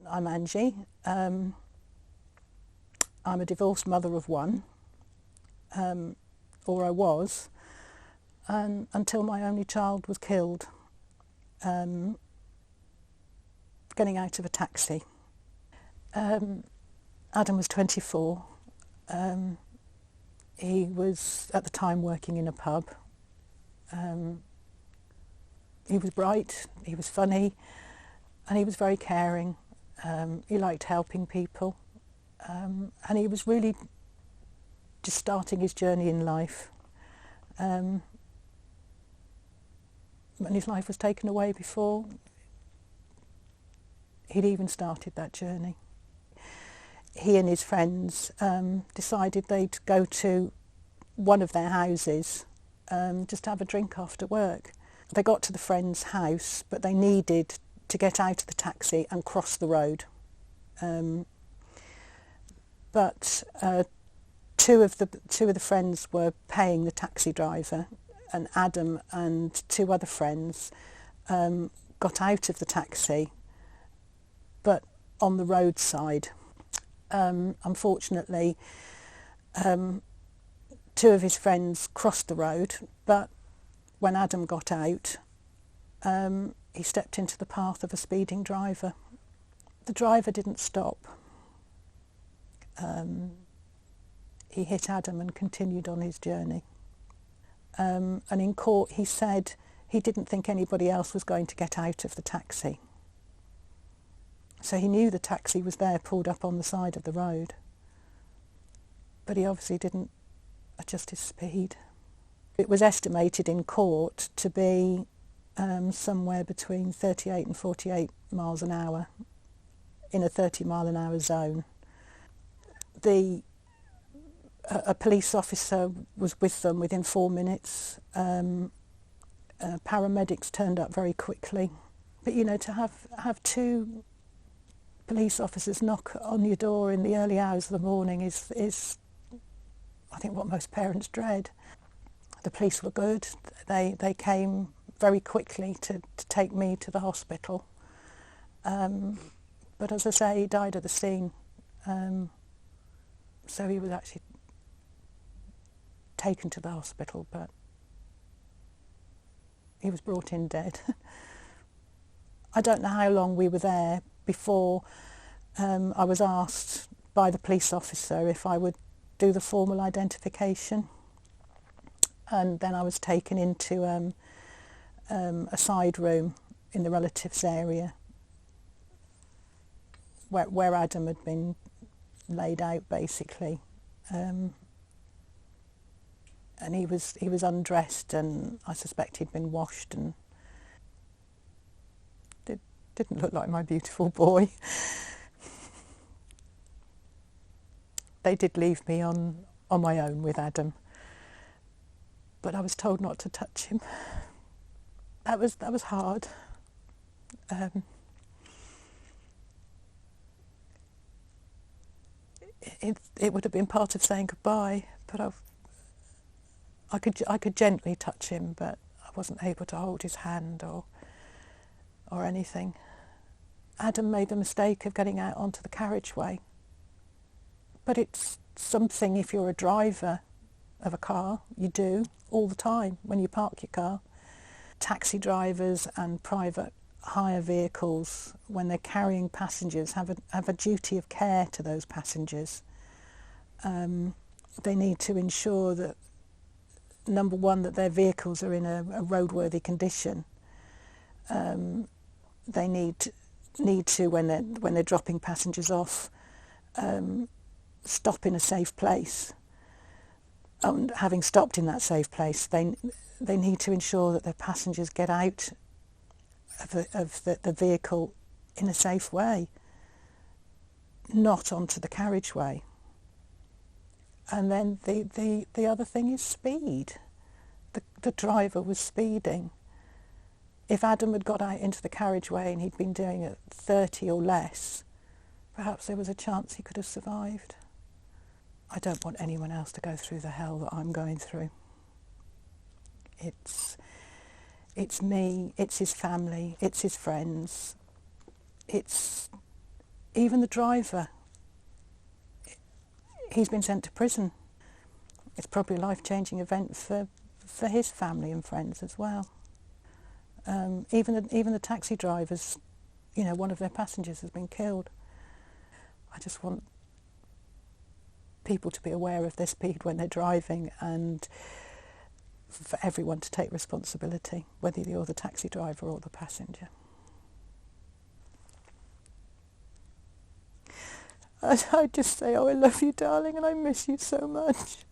I'm Angie. I'm a divorced mother of one, or I was, until my only child was killed getting out of a taxi. Adam was 24. He was at the time working in a pub. He was bright, he was funny, and he was very caring. He liked helping people, and he was really just starting his journey in life. And his life was taken away before he'd even started that journey. He and his friends decided they'd go to one of their houses just to have a drink after work. They got to the friend's house, but they needed to get out of the taxi and cross the road. But two of the friends were paying the taxi driver, and Adam and two other friends got out of the taxi, but on the roadside. Unfortunately, two of his friends crossed the road, but when Adam got out, he stepped into the path of a speeding driver. The driver didn't stop. He hit Adam and continued on his journey. And in court he said he didn't think anybody else was going to get out of the taxi. So he knew the taxi was there, pulled up on the side of the road. But he obviously didn't adjust his speed. It was estimated in court to be somewhere between 38 and 48 miles an hour in a 30 mile an hour zone. A police officer was with them within 4 minutes. Paramedics turned up very quickly. But to have two police officers knock on your door in the early hours of the morning is I think what most parents dread. The police were good. They came very quickly to take me to the hospital. But as I say, he died at the scene. So he was actually taken to the hospital, but he was brought in dead. I don't know how long we were there before I was asked by the police officer if I would do the formal identification. And then I was taken into a side room in the relatives area where Adam had been laid out, basically. And he was undressed, and I suspect he'd been washed, and didn't look like my beautiful boy. They did leave me on my own with Adam, but I was told not to touch him. That was hard. It would have been part of saying goodbye, but I could gently touch him, but I wasn't able to hold his hand or anything. Adam made the mistake of getting out onto the carriageway, but it's something, if you're a driver of a car, you do all the time when you park your car. Taxi drivers and private hire vehicles, when they're carrying passengers, have a duty of care to those passengers. They need to ensure that, number one, that their vehicles are in a roadworthy condition. They need to when they're dropping passengers off, stop in a safe place. And having stopped in that safe place, they need to ensure that their passengers get out of the vehicle in a safe way, not onto the carriageway. And then the other thing is speed. The driver was speeding. If Adam had got out into the carriageway and he'd been doing it 30 or less, perhaps there was a chance he could have survived. I don't want anyone else to go through the hell that I'm going through. It's me, it's his family, it's his friends, it's even the driver, he's been sent to prison. It's probably a life-changing event for his family and friends as well. Even the taxi drivers, one of their passengers has been killed. I just want people to be aware of their speed when they're driving, and for everyone to take responsibility, whether you're the taxi driver or the passenger. I'd just say, oh, I love you, darling, and I miss you so much.